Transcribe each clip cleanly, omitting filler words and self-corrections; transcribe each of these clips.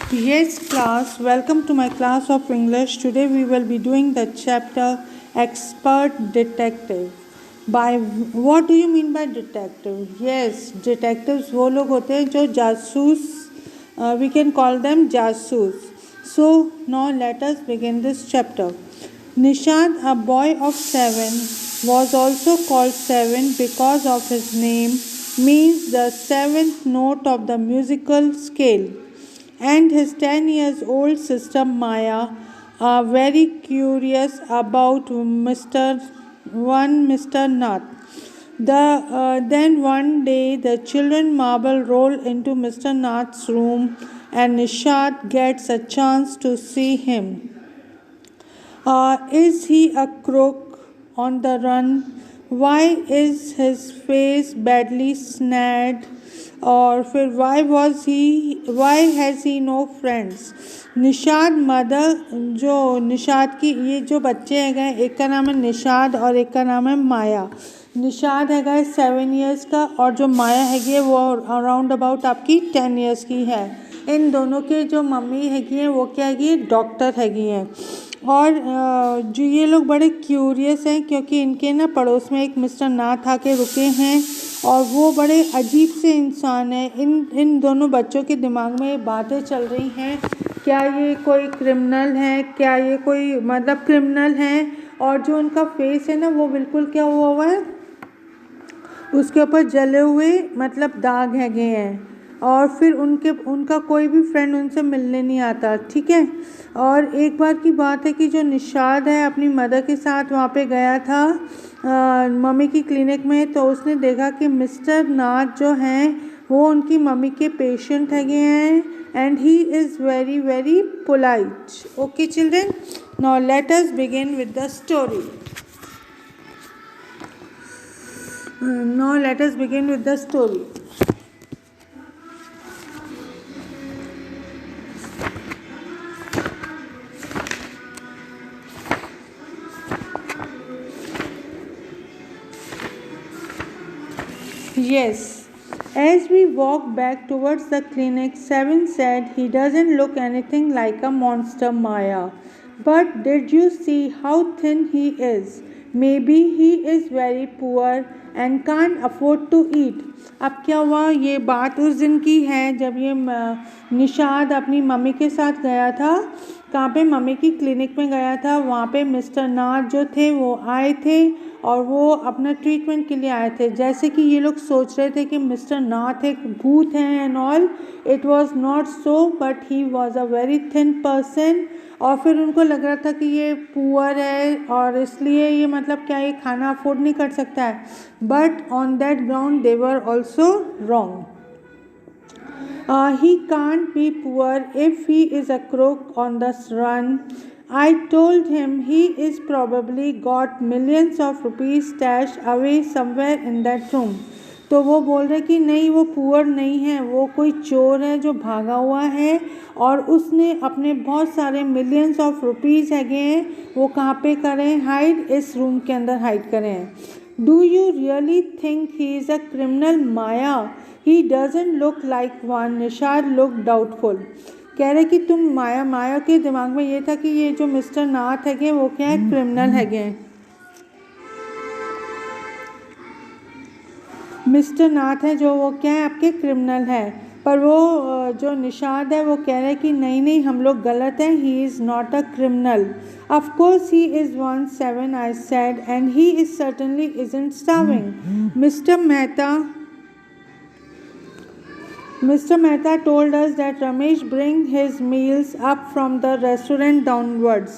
Yes, class, welcome to my class of English. Today we will be doing the chapter Expert Detective. By what do you mean by detective? Yes, detectives वो लोग होते हैं जो जासूस we can call them jasus. So now let us begin this chapter. Nishad, a boy of 7, was also called Seven because of his name means the seventh note of the musical scale, and his 10 years old sister Maya are very curious about Mr. Nath. Then one day the children marble roll into Mr. Nath's room and Nishad gets a chance to see him. Is he a crook on the run? Why is his face badly snared? और फिर why has he no friends? Nishad mother जो निशाद की ये जो बच्चे हैं एक का नाम है निशाद और एक का नाम है माया. निशाद है 7 years का और जो माया है वो अराउंड अबाउट आपकी 10 years की है. इन दोनों के जो मम्मी है वो क्या है डॉक्टर है. और जो ये लोग बड़े क्यूरियस हैं क्योंकि इनके ना पड़ोस में एक मिस्टर नाथ आके रुके हैं और वो बड़े अजीब से इंसान हैं. इन दोनों बच्चों के दिमाग में बातें चल रही हैं, क्या ये कोई क्रिमिनल है, क्या ये कोई मतलब क्रिमिनल है. और जो उनका फेस है ना वो बिल्कुल क्या हुआ है, उसके ऊपर जले हुए मतलब दाग हैं. और फिर उनका कोई भी फ्रेंड उनसे मिलने नहीं आता. ठीक है. और एक बार की बात है कि जो निशाद है अपनी मदर के साथ वहाँ पे गया था मम्मी की क्लिनिक में, तो उसने देखा कि मिस्टर नाथ जो हैं वो उनकी मम्मी के पेशेंट हैं and he is very very polite. Okay children, now let us begin with the story. Now let us begin with the story. Yes, as we walked back towards the clinic, Seven said he doesn't look anything like a monster, Maya. But did you see how thin he is? Maybe he is very poor and can't afford to eat. अब क्या हुआ, ये बात उस दिन की है जब ये निशाद अपनी मम्मी के साथ गया था. कहाँ पे, मम्मी की क्लिनिक में गया था. वहाँ पे मिस्टर नाथ जो थे वो आए थे और वो अपना ट्रीटमेंट के लिए आए थे. जैसे कि ये लोग सोच रहे थे कि मिस्टर नाथ एक भूत हैं and all. It was not so, but he was a very thin person. और फिर उनको लग रहा था कि ये पुअर है और इसलिए ये मतलब क्या ये खाना अफोर्ड नहीं कर सकता है. But on that ground they were also wrong. He can't be poor if he is a crook on the run. I told him he is probably got millions of rupees stashed away somewhere in that room. तो वो बोल रहे कि नहीं वो poor नहीं है, वो कोई चोर है जो भागा हुआ है और उसने अपने बहुत सारे मिलियंस ऑफ रुपीज़ हैं वो कहाँ पे करें हाइड, इस रूम के अंदर हाइड करें. Do you really think he is a criminal Maya? He doesn't look like one. Nishad look doubtful. कह रहे कि तुम माया के दिमाग में ये था कि ये जो मिस्टर नाथ है वो क्या है, क्रिमिनल है. मिस्टर नाथ है जो वो क्या है आपके क्रिमिनल है. पर वो जो निशाद है वो कह रहे कि नहीं हम लोग गलत हैं. He is not a criminal. Of course he is 1-7 I said and he is certainly isn't starving. Mr. Mehta told us that Ramesh bring his meals up from the restaurant downwards.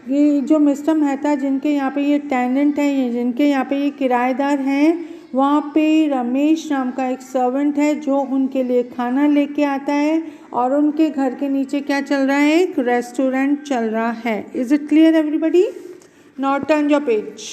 ये जो mister Mehta जिनके यहाँ पे ये tenant हैं, ये जिनके यहाँ पे ये किराएदार हैं, वहाँ पे रमेश नाम का एक सर्वेंट है जो उनके लिए खाना लेके आता है. और उनके घर के नीचे क्या चल रहा है, एक रेस्टोरेंट चल रहा है. Is it clear everybody? Now turn your page.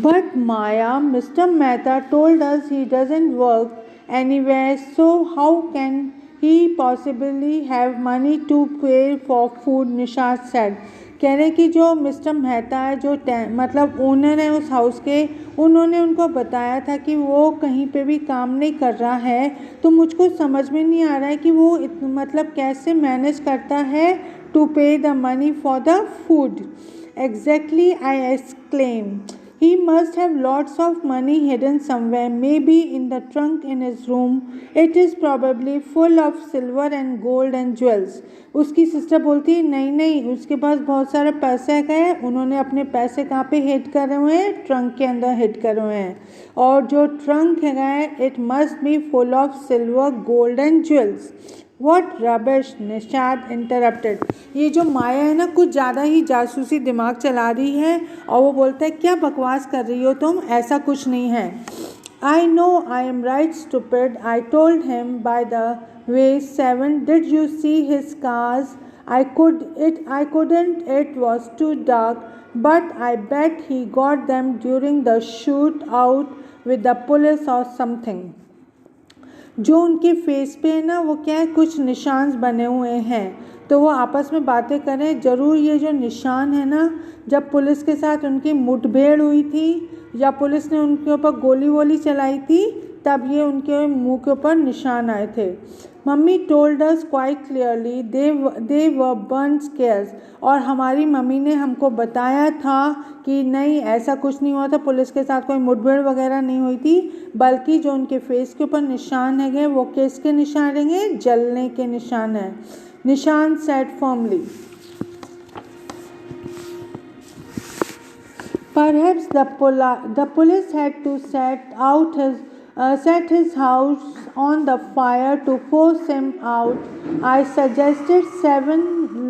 But Maya, Mr. Mehta told us he doesn't work anywhere, so how can he possibly have money to pay for food? Nishad said. कह रहे कि जो mister Mehta है, जो मतलब owner है उस house के, उन्होंने उनको बताया था कि वो कहीं पे भी काम नहीं कर रहा है। तो मुझको समझ में नहीं आ रहा है कि वो मतलब कैसे मैनेज करता है टू पे the money for the food. Exactly, I exclaim, he must have lots of money hidden somewhere, maybe in the trunk in his room. It is probably full of silver and gold and jewels. उसकी sister बोलती है नहीं नहीं, उसके पास बहुत सारा पैसा है, उन्होंने अपने पैसे कहाँ पे हिड करे हुए हैं, ट्रंक के अंदर हिड करे हुए हैं। और जो ट्रंक है, it must be full of silver, gold and jewels. What rubbish, Nishad interrupted. ये जो माया है ना, कुछ ज़्यादा ही जासूसी दिमाग चला रही है और वो बोलता है क्या बकवास कर रही हो तुम, ऐसा कुछ नहीं है। I know I am right stupid, I told him by the way 7, did you see his cars? I couldn't, it was too dark, but I bet he got them during the shoot out with the police or something. जो उनके face पे है ना, वो क्या है, कुछ निशान बने हुए हैं। तो वो आपस में बातें करें, ज़रूर ये जो निशान है ना, जब पुलिस के साथ उनकी मुठभेड़ हुई थी या पुलिस ने उनके ऊपर गोली वोली चलाई थी, तब ये उनके मुंह के ऊपर निशान आए थे। Mummy told us quite clearly they were burn scars. और हमारी मम्मी ने हमको बताया था कि नहीं, ऐसा कुछ नहीं हुआ था, पुलिस के साथ कोई मुठभेड़ वगैरह नहीं हुई थी, बल्कि जो उनके फेस के ऊपर निशान है वो किसके निशान रहेंगे, जलने के निशान है। निशान said firmly, perhaps the police had to set his house on the fire to force him out. I suggested 7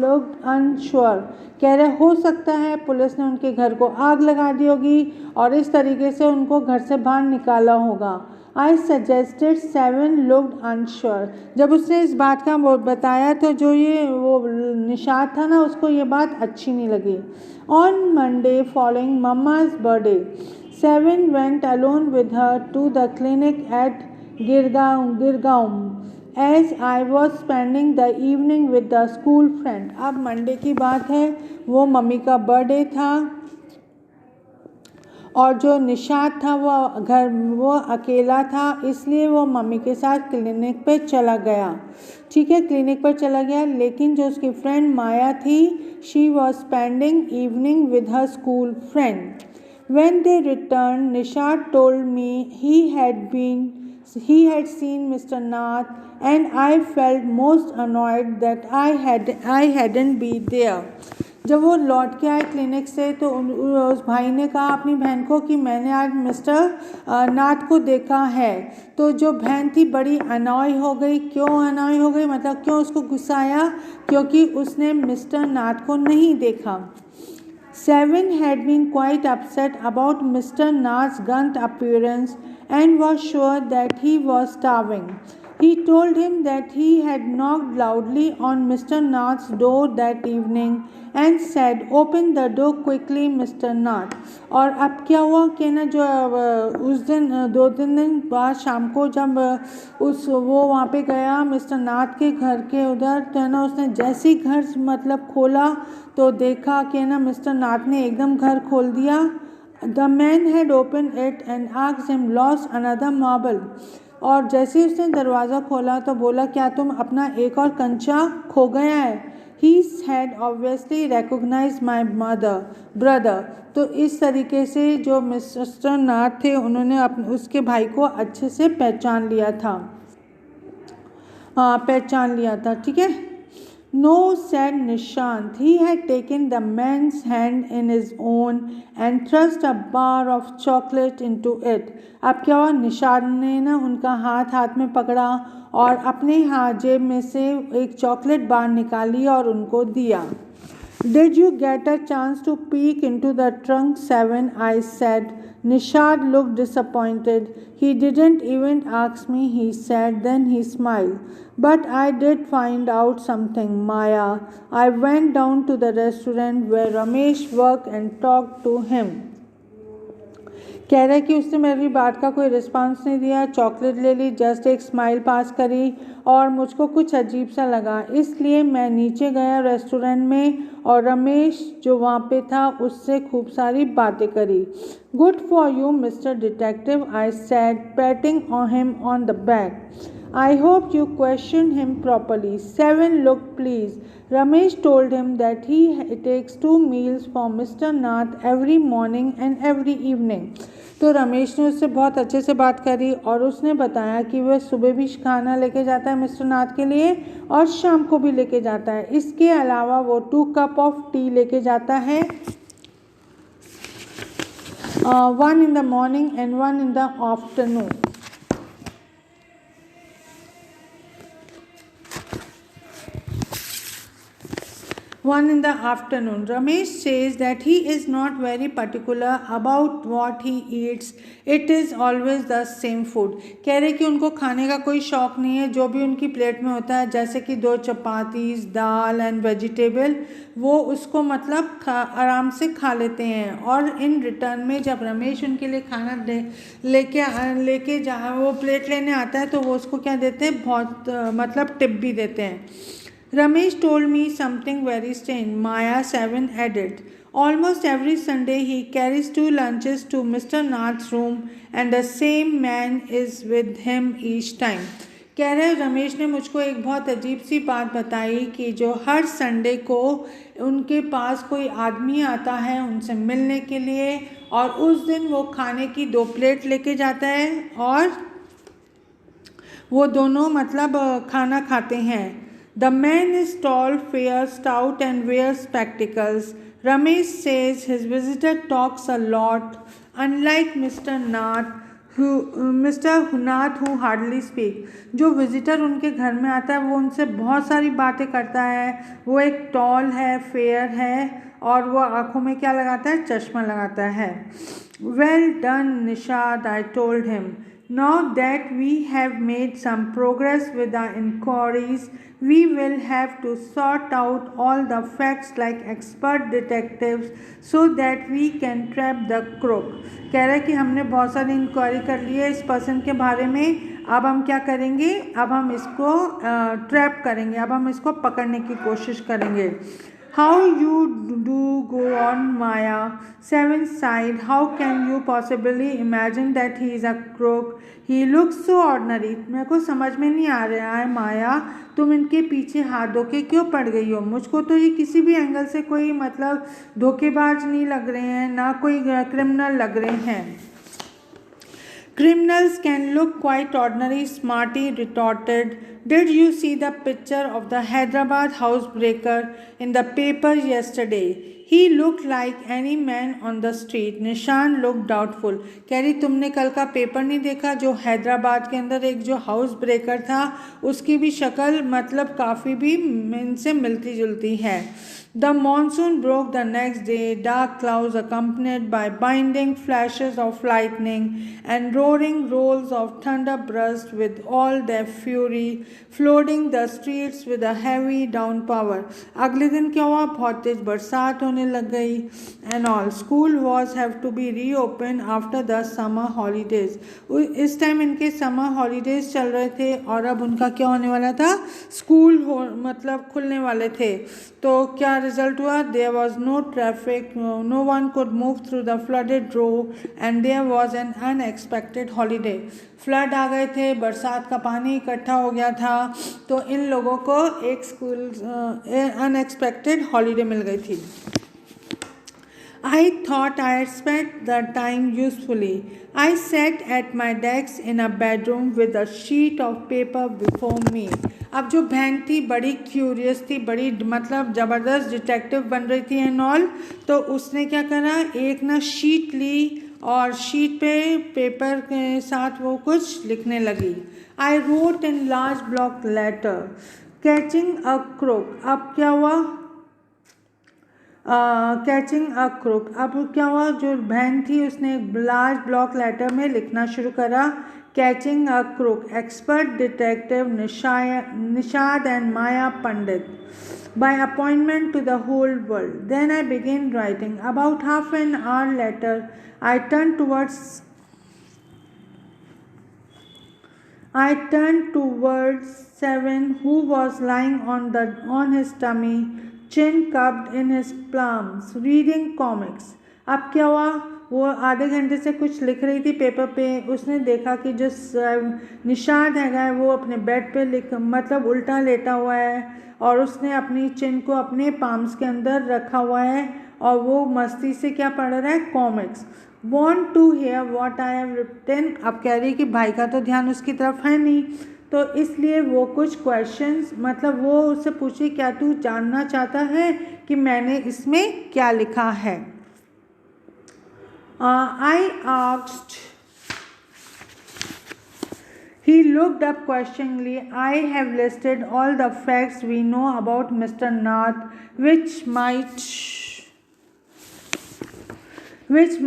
looked unsure. कह रहे हो सकता है पुलिस ने उनके घर को आग लगा दी होगी और इस तरीके से उनको घर से बाहर निकाला होगा। I suggested 7 looked unsure. जब उसने इस बात का बताया तो जो ये वो निशाद था ना, उसको ये बात अच्छी नहीं लगी। On Monday following Mama's birthday, 7 went alone with her to the clinic at Girgaum as I was spending the evening with the school friend. अब मंडे की बात है, वो मम्मी का बर्थडे था और जो निशाद था वो अकेला था, इसलिए वो मम्मी के साथ क्लिनिक पे चला गया। ठीक है, क्लिनिक पर चला गया, लेकिन जो उसकी फ्रेंड माया थी, she was spending evening with her school friend. When they returned, Nishad told me he had seen Mr. Nath, and I felt most annoyed that I hadn't been there. जब वो लौट के आए क्लिनिक से तो उस भाई ने कहा अपनी बहन को कि मैंने आज मिस्टर नाथ को देखा है। तो जो बहन थी बड़ी अनॉय हो गई। क्यों अनॉय हो गई, मतलब क्यों उसको गुस्सा आया, क्योंकि उसने मिस्टर नाथ को नहीं देखा। 7 had been quite upset about Mr. Nath's gaunt appearance and was sure that he was starving. He told him that he had knocked loudly on Mr. Nath's door that evening and said, "Open the door quickly, Mr. Nath." और अब क्या हुआ कि ना, जो उस दिन 2-3 दिन बाद शाम को जब वो वहाँ पे गया मिस्टर नाथ के घर के उधर, तो ना उसने जैसे ही घर मतलब खोला तो देखा कि ना मिस्टर नाथ ने एकदम घर खोल दिया। The man had opened it and asked him, "Lost another marble?" और जैसे ही उसने दरवाज़ा खोला तो बोला, क्या तुम अपना एक और कंचा खो गया है। He had obviously recognized my brother. तो इस तरीके से जो मिस्टर नाथ थे उन्होंने उसके भाई को अच्छे से पहचान लिया था। ठीक है। No, said Nishant. He had taken the man's hand in his own and thrust a bar of chocolate into it. अब क्या हुआ, निशांत ने ना उनका हाथ में पकड़ा और अपने हाथ जेब में से एक चॉकलेट बार निकाली और उनको दिया। Did you get a chance to peek into the trunk, 7? I said. Nishad looked disappointed. He didn't even ask me, he said. Then he smiled. But I did find out something, Maya. I went down to the restaurant where Ramesh worked and talked to him. कह रहा है कि उसने मेरी बात का कोई response नहीं दिया, चॉकलेट ले ली, जस्ट एक स्माइल पास करी और मुझको कुछ अजीब सा लगा, इसलिए मैं नीचे गया रेस्टोरेंट में और रमेश जो वहाँ पे था उससे खूब सारी बातें करी। Good for you mister detective, I said patting him on the back. I hope you questioned him properly. 7 looked pleased. Ramesh told him that he takes 2 meals for Mr. Nath every morning and every evening. तो रमेश ने उससे बहुत अच्छे से बात करी और उसने बताया कि वह सुबह भी खाना लेके जाता है मिस्टर नाथ के लिए और शाम को भी लेके जाता है। इसके अलावा वो 2 कप ऑफ टी लेके जाता है, 1 in the morning and 1 in the afternoon. One in the afternoon. Ramesh says that he is not very particular about what he eats. It is always the same food. कह रहे कि उनको खाने का कोई शौक नहीं है, जो भी उनकी प्लेट में होता है जैसे कि 2 चपाती, दाल एंड वेजिटेबल, वो उसको मतलब आराम से खा लेते हैं। और इन रिटर्न में जब रमेश उनके लिए खाना लेके जहाँ वो प्लेट लेने आता है तो वो उसको क्या देते हैं, बहुत मतलब टिप भी देते हैं। Ramesh told me something very strange, Maya 7 added. Almost every Sunday he carries 2 lunches to Mr. Nath's room and the same man is with him each time. कह रहे रमेश ने मुझको एक बहुत अजीब सी बात बताई कि जो हर संडे को उनके पास कोई आदमी आता है उनसे मिलने के लिए और उस दिन वो खाने की 2 प्लेट लेके जाता है और वो दोनों मतलब खाना खाते हैं। The man is tall, fair, stout and wears spectacles. Ramesh says his visitor talks a lot, unlike Mr. Nath who hardly speak. जो विजिटर उनके घर में आता है वो उनसे बहुत सारी बातें करता है। वो एक टॉल है, फेयर है और वो आँखों में क्या लगाता है, चश्मा लगाता है। Well done, Nishad, I told him. Now that we have made some progress with our inquiries, we will have to sort out all the facts like expert detectives so that we can trap the crook. कह रहा है कि हमने बहुत सारी inquiry कर ली है इस पर्सन के बारे में, अब हम क्या करेंगे, अब हम इसको ट्रैप करेंगे, अब हम इसको पकड़ने की कोशिश करेंगे। How you do go on, Maya? 7 sighed. How can you possibly imagine that he is a crook? He looks so ordinary. मेरे को समझ में नहीं आ रहा है माया, तुम इनके पीछे हाथ धो के क्यों पड़ गई हो? मुझको तो ये किसी भी एंगल से कोई मतलब धोखेबाज नहीं लग रहे हैं, ना कोई क्रिमिनल लग रहे हैं। Criminals can look quite ordinary, Smarty retorted. Did you see the picture of the Hyderabad housebreaker in the paper yesterday? He looked like any man on the street. निशान looked doubtful. कह रही तुमने कल का paper नहीं देखा, जो हैदराबाद के अंदर एक जो हाउस ब्रेकर था उसकी भी शक्ल मतलब काफ़ी भी इनसे मिलती जुलती है। The monsoon broke the next day, dark clouds accompanied by blinding flashes of lightning and roaring rolls of thunder burst with all their fury, flooding the streets with a heavy downpour. अगले दिन क्या हुआ, बहुत तेज बरसात होने लग गई and all. School was have to be reopened after the summer holidays. इस टाइम इनके समर हॉलीडेज चल रहे थे और अब उनका क्या होने वाला था, स्कूल मतलब खुलने वाले थे। तो क्या रिजल्ट हुआ, there was no traffic, no one could move through the flooded road and there was an unexpected holiday. Flood आ गए थे, बरसात का पानी इकट्ठा हो गया था, तो इन लोगों को एक स्कूल अनएक्सपेक्टेड हॉलीडे मिल गई थी। I thought I had spent the time usefully. I sat at my desk in a bedroom with a sheet of paper before me. अब जो बहन थी बड़ी क्यूरियस थी, बड़ी मतलब ज़बरदस्त डिटेक्टिव बन रही थी एंड ऑल, तो उसने क्या करा, एक ना शीट ली और शीट पे पेपर के साथ वो कुछ लिखने लगी। I wrote in large block letter, catching a crook. अब क्या हुआ, कैचिंग अ क्रुक। अब क्या हुआ, जो बहन थी उसने एक लार्ज ब्लॉक लेटर में लिखना शुरू करा, catching a crook, expert detective Nishad and Maya Pandit. by appointment to the whole world. Then I began writing. About half an hour later, I turned towards Seven, who was lying on his tummy, chin cupped in his palms, reading comics. अब क्या हुआ, वो आधे घंटे से कुछ लिख रही थी पेपर पे. उसने देखा कि जो निशाद है वो अपने बेड पे मतलब उल्टा लेटा हुआ है और उसने अपनी चिन को अपने पाम्स के अंदर रखा हुआ है और वो मस्ती से क्या पढ़ रहा है, comics. Want to hear what I have written. अब कह रही कि भाई का तो ध्यान उसकी तरफ है नहीं, तो इसलिए वो कुछ क्वेश्चंस मतलब वो उससे पूछी क्या तू जानना चाहता है कि मैंने इसमें क्या लिखा है. I asked. He looked up questioningly. I have listed all the facts we know about Mr. Nath, which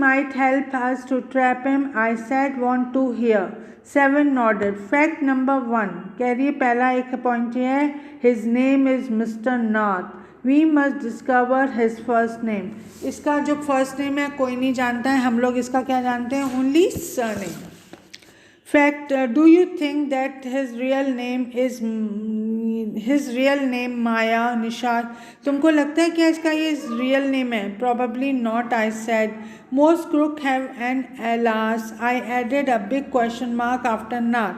might help us to trap him. I said, want to hear. Seven nodded. Fact number 1. कह रही है पहला एक point ये है, his name is Mr. Nath. We must discover his first name. इसका जो first name है कोई नहीं जानता है, हम लोग इसका क्या जानते हैं, only surname. Fact, do you think that his real name Maya Nishad? तुमको लगता है क्या इसका ये रियल नेम है? Probably not, I said. Most crooks have an alias. I added a big question mark after Nath.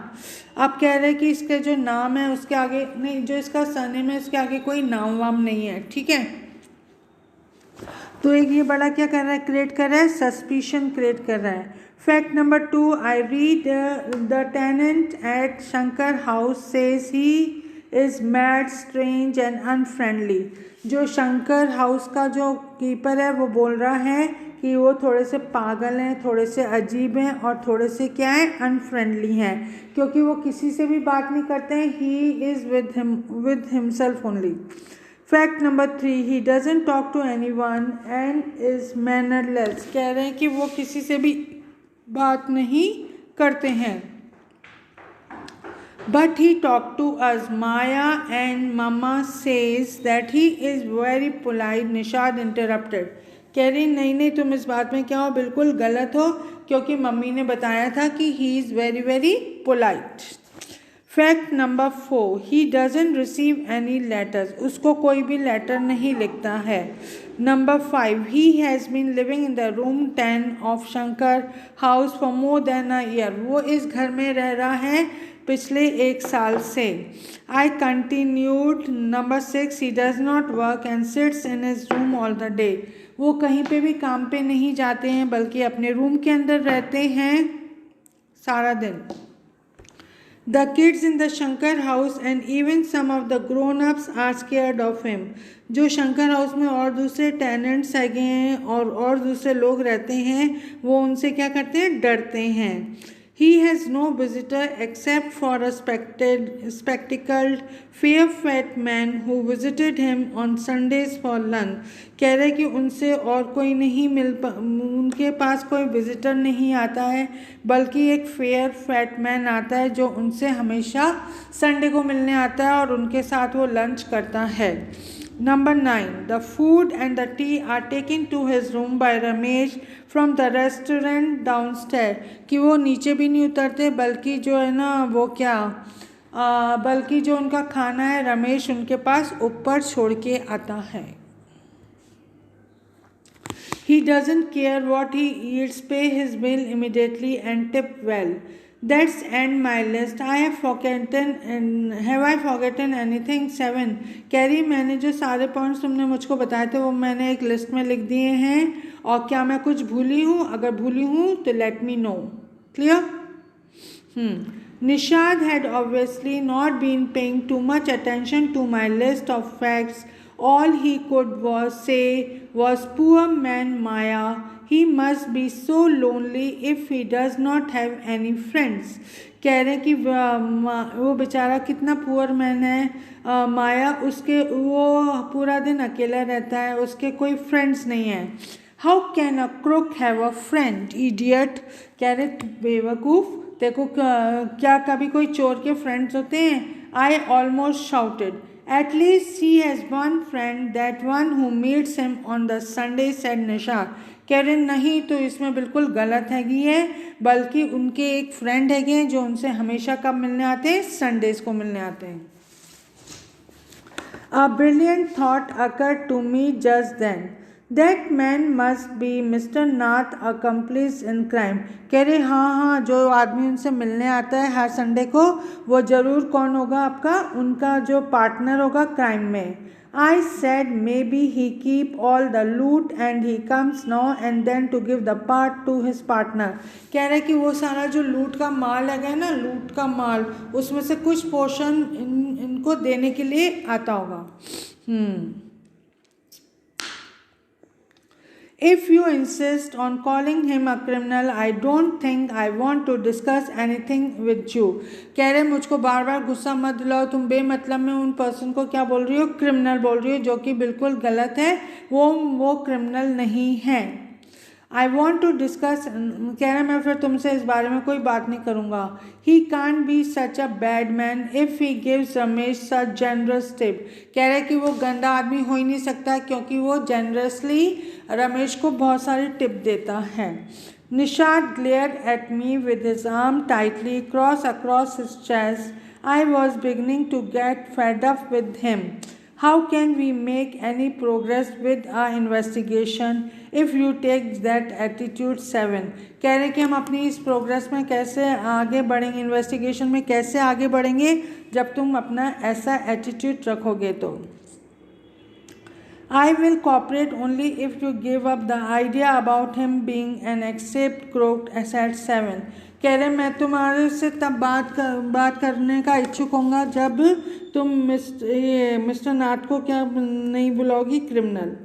आप कह रहे हैं कि इसके जो नाम है उसके आगे नहीं, जो इसका सरनेम है उसके आगे कोई नाम वाम नहीं है, ठीक है. तो एक ये बड़ा क्या कर रहा है, क्रिएट कर रहा है, सस्पिशन क्रिएट कर रहा है. Fact number 2, I read the tenant at Shankar house says he is mad, strange and unfriendly. जो शंकर हाउस का जो कीपर है वो बोल रहा है कि वो थोड़े से पागल हैं, थोड़े से अजीब हैं और थोड़े से क्या है, अनफ्रेंडली हैं, क्योंकि वो किसी से भी बात नहीं करते हैं. He is with himself only. Fact number 3, he doesn't talk to anyone and is mannerless. कह रहे हैं कि वो किसी से भी बात नहीं करते हैं. But he talked to us. Maya and Mama says that he is very polite. Nishad interrupted. कह रही नहीं तुम इस बात में क्या हो, बिल्कुल गलत हो, क्योंकि मम्मी ने बताया था कि he is very very polite. Fact number 4, he doesn't receive any letters. उसको कोई भी लेटर नहीं लिखता है. Number 5, he has been living in the room 10 of Shankar house for more than a year. वो इस घर में रह रहा है पिछले 1 साल से. I continued. Number 6, he does not work and sits in his room all the day. वो कहीं पे भी काम पे नहीं जाते हैं बल्कि अपने रूम के अंदर रहते हैं सारा दिन. The kids in the Shankar house and even some of the grown-ups are scared of him. जो शंकर हाउस में और दूसरे टेनेंट्स आगे हैं और दूसरे लोग रहते हैं वो उनसे क्या करते हैं, डरते हैं. He has no visitor except for a spectacled, fair fat man who visited him on Sundays for lunch. कह रहे कि उनसे और कोई नहीं उनके पास कोई विजिटर नहीं आता है बल्कि एक फेयर फैट मैन आता है जो उनसे हमेशा संडे को मिलने आता है और उनके साथ वो लंच करता है. Number 9, the food and the tea are taken to his room by Ramesh from the restaurant downstairs. कि वो नीचे भी नहीं उतरते बल्कि जो है ना वो क्या बल्कि जो उनका खाना है रमेश उनके पास ऊपर छोड़ के आता है. He doesn't care what he eats, pay his bill immediately and tip well. That's end my list. Have I forgotten anything? 7. Carry, मैंने जो सारे पॉइंट्स तुमने मुझको बताए थे वो मैंने एक लिस्ट में लिख दिए हैं और क्या मैं कुछ भूली हूँ, अगर भूली हूँ तो let me know. Clear? Nishad had obviously not been paying too much attention to my list of facts. All he could say was, poor man Maya, he must be so lonely if he does not have any friends. कह रहे कि वो बेचारा कितना poor man है माया, उसके वो पूरा दिन अकेला रहता है, उसके कोई फ्रेंड्स नहीं है. How can a crook have a friend, idiot? कह रहे बेवकूफ़, देखो क्या कभी कोई चोर के फ्रेंड्स होते हैं? I almost shouted. At least he has one friend, that one who meets him on the Sunday, said Nishad. कह रहे नहीं तो इसमें बिल्कुल गलत हैगी है, बल्कि उनके एक फ्रेंड हैगे जो उनसे हमेशा कब मिलने आते हैं, संडेज को मिलने आते हैं। A brilliant thought occurred to me just then. That man must be Mr. Nath, accomplice in crime. कह रहे हाँ, जो आदमी उनसे मिलने आता है हर संडे को, वो ज़रूर कौन होगा आपका, उनका जो पार्टनर होगा क्राइम में। I said maybe he keep all the loot and he comes now and then to give the part to his partner. कह रहे कि वो सारा जो लूट का माल है ना, लूट का माल, उसमें से कुछ पोर्शन इनको देने के लिए आता होगा। If you insist on calling him a criminal, I don't think I want to discuss anything with you. कह रहे मुझको बार बार गुस्सा मत दिलाओ, तुम बेमतलब में उन पर्सन को क्या बोल रही हो, क्रिमिनल बोल रही हो, जो कि बिल्कुल गलत है, वो क्रिमिनल नहीं है। I want to discuss, कह रहे मैं फिर तुमसे इस बारे में कोई बात नहीं करूँगा। He can't be such a bad man if he gives Ramesh such generous tip. कह रहे कि वो गंदा आदमी हो ही नहीं सकता क्योंकि वो generously रमेश को बहुत सारी टिप देता है। Nishad glared at me with his arm tightly crossed across his chest. I was beginning to get fed up with him. How can we make any progress with our investigation if you take that attitude 7? कह रहे कि हम अपनी इस progress में कैसे आगे बढ़ेंगे, इन्वेस्टिगेशन में कैसे आगे बढ़ेंगे जब तुम अपना ऐसा एटीट्यूड रखोगे तो। I will cooperate only if you give up the idea about him being an escaped crook, said 7. कह रहे मैं तुम्हारे से तब बात करने का इच्छुक होऊंगा जब तुम मिस्टर नाथ को क्या नहीं बुलाओगी, criminal.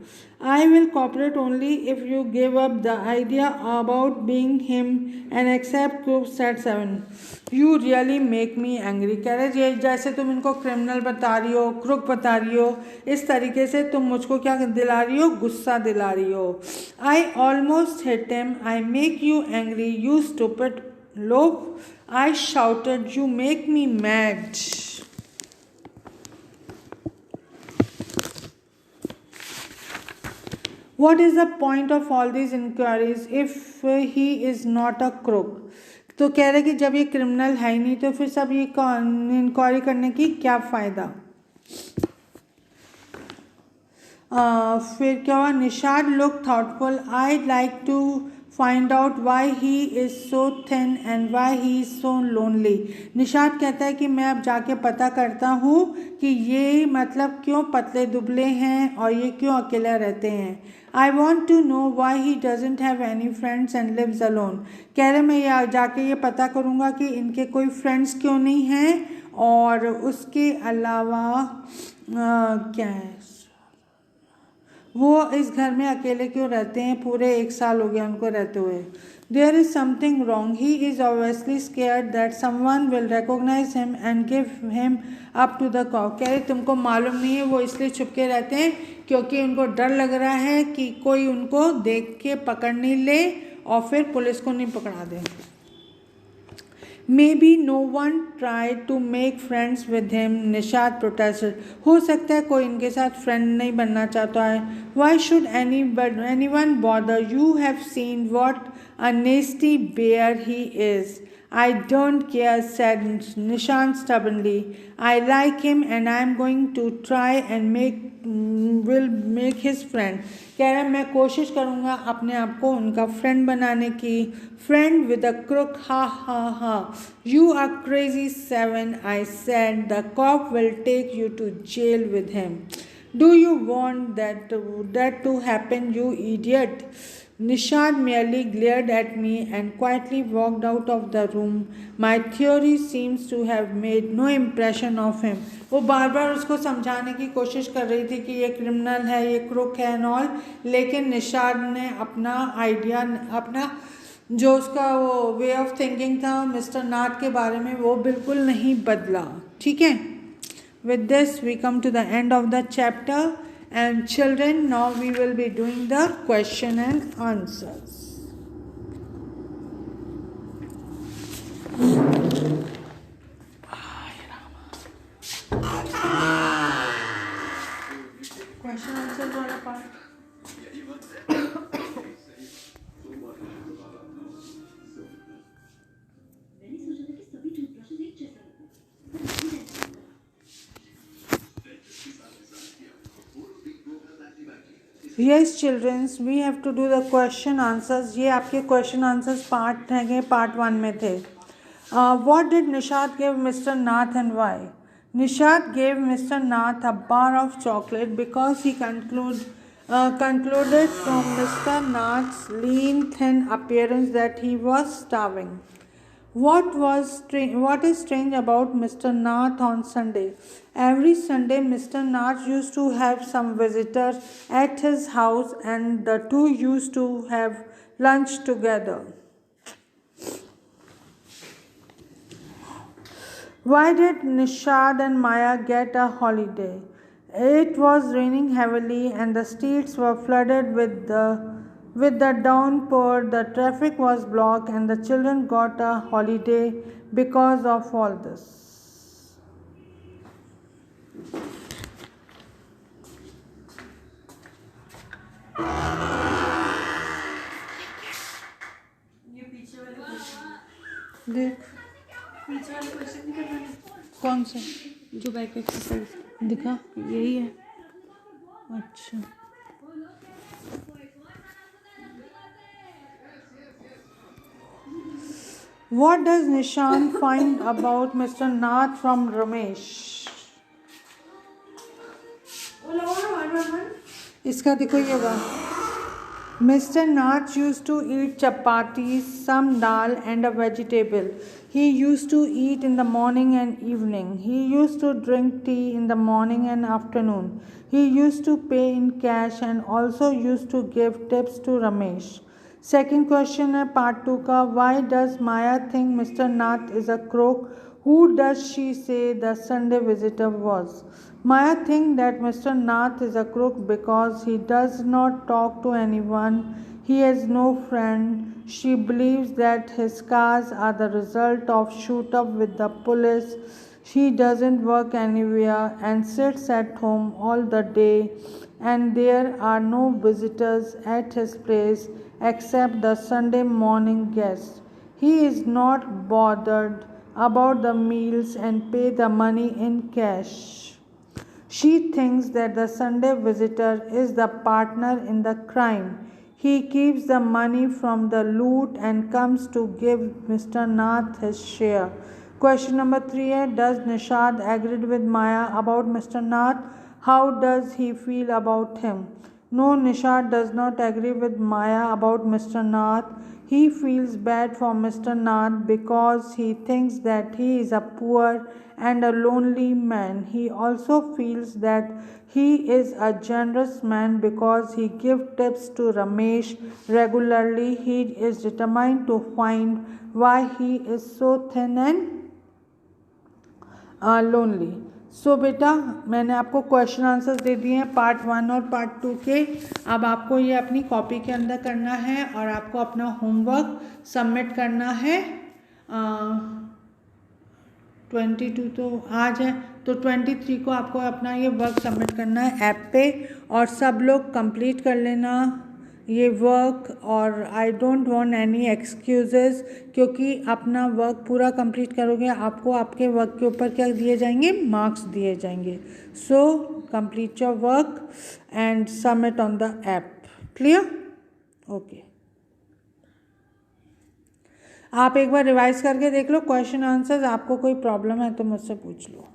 I will cooperate only if you give up the idea about being him and accept crook, said 7. You really make me angry. कह रहे जैसे तुम इनको क्रिमिनल बता रही हो, क्रुक बता रही हो, इस तरीके से तुम मुझको क्या दिला रही हो, गुस्सा दिला रही हो। I almost hit him. I make you angry, you stupid loaf, I shouted. You make me mad. What is the point of all these inquiries if he is not a crook? तो कह रहे कि जब ये criminal है ही नहीं तो फिर सब ये इंक्वायरी करने की क्या फ़ायदा। फिर क्या हुआ, Nishad look thoughtful. I like to find out why he is so thin and why he is so lonely. Nishad कहता है कि मैं अब जाके पता करता हूँ कि ये मतलब क्यों पतले दुबले हैं और ये क्यों अकेला रहते हैं। I want to know why he doesn't have any friends and lives alone. कह रहे मैं जाके ये पता करूँगा कि इनके कोई फ्रेंड्स क्यों नहीं हैं और उसके अलावा क्या है, वो इस घर में अकेले क्यों रहते हैं, पूरे 1 साल हो गया उनको रहते हुए। There is something wrong. He is obviously scared that someone will recognize him and give him up to the cops. कह रहे तुमको मालूम नहीं है वो इसलिए छुपके रहते हैं क्योंकि उनको डर लग रहा है कि कोई उनको देख के पकड़ नहीं ले और फिर पुलिस को नहीं पकड़ा दे। Maybe no one tried to make friends with him, Nishad protested. हो सकता है कोई इनके साथ फ्रेंड नहीं बनना चाहता है। Why should anyone bother? You have seen what a nasty bear he is. I don't care, said Nishan stubbornly. I like him and I am going to try and will make his friend. कह रहा है मैं कोशिश करूँगा अपने आप को उनका फ्रेंड बनाने की। Friend with a crook, ha ha ha. You are crazy, 7, I said. The cop will take you to jail with him. Do you want that to happen, you idiot? Nishad merely glared at me and quietly walked out of the room. My theory seems to have made no impression of him. वो बार बार उसको समझाने की कोशिश कर रही थी कि ये क्रिमिनल है, ये क्रुक है एंड ऑल, लेकिन निशाद ने अपना आइडिया, अपना जो उसका वो वे ऑफ थिंकिंग था मिस्टर नाथ के बारे में, वो बिल्कुल नहीं बदला। ठीक है, with this we come to the end of the chapter. And children, now we will be doing the question and answers. Bye, Rama. Yes childrens, we have to do the question answers. ये आपके question answers part हैं, part 1 में थे. What did Nishad give Mr. Nath and why? Nishad gave Mr. Nath a bar of chocolate because he concluded from Mr. Nath's lean, thin appearance that he was starving. What is strange about Mr. Nath on Sunday? Every Sunday, Mr. Nath used to have some visitor at his house and the two used to have lunch together. Why did Nishad and Maya get a holiday? It was raining heavily and the streets were flooded with the downpour. The traffic was blocked and the children got a holiday because of all this. देख पीछे वाले question नहीं करवाने कौन सा जो back exercise दिखा यही है. अच्छा What does Nishan find about Mr. Nath from Ramesh? इसका देखो ये बात. Mr. Nath used to eat chapatis, some dal and a vegetable. He used to eat in the morning and evening. He used to drink tea in the morning and afternoon. He used to pay in cash and also used to give tips to Ramesh. Second question है part 2 का. Why does Maya think Mr. Nath is a crook? Who does she say the Sunday visitor was? Maya thinks that Mr. Nath is a crook because he does not talk to anyone. He has no friend. She believes that his scars are the result of shoot up with the police. She doesn't work anywhere and sits at home all the day, and there are no visitors at his place except the Sunday morning guests. He is not bothered about the meals and pay the money in cash. She thinks that the Sunday visitor is the partner in the crime. He keeps the money from the loot and comes to give Mr. Nath his share. Question number 3 है. Does Nishad agree with Maya about Mr. Nath? How does he feel about him? No, Nishad does not agree with Maya about Mr. Nath. He feels bad for Mr. Nath because he thinks that he is a poor and a lonely man. He also feels that he is a generous man because he gives tips to Ramesh regularly. He is determined to find why he is so thin and lonely. So बेटा मैंने आपको question answers दे दिए हैं part 1 और part 2 के. अब आपको ये अपनी कॉपी के अंदर करना है और आपको अपना होमवर्क सबमिट करना है. 22 तो आज है तो 23 को आपको अपना ये वर्क सबमिट करना है ऐप पे. और सब लोग कंप्लीट कर लेना ये वर्क. और I don't want any excuses क्योंकि अपना वर्क पूरा कंप्लीट करोगे आपको आपके वर्क के ऊपर क्या दिए जाएंगे, मार्क्स दिए जाएंगे. So complete your work and submit on the app. Clear? Okay. आप एक बार रिवाइज करके देख लो क्वेश्चन आंसर्स. आपको कोई प्रॉब्लम है तो मुझसे पूछ लो.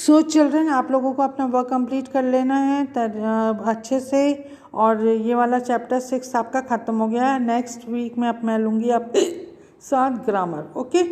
सो चिल्ड्रन, आप लोगों को अपना वर्क कंप्लीट कर लेना है अच्छे से। और ये वाला चैप्टर 6 आपका ख़त्म हो गया है। नेक्स्ट वीक में अब मैं लूँगी आपके साथ ग्रामर। ओके।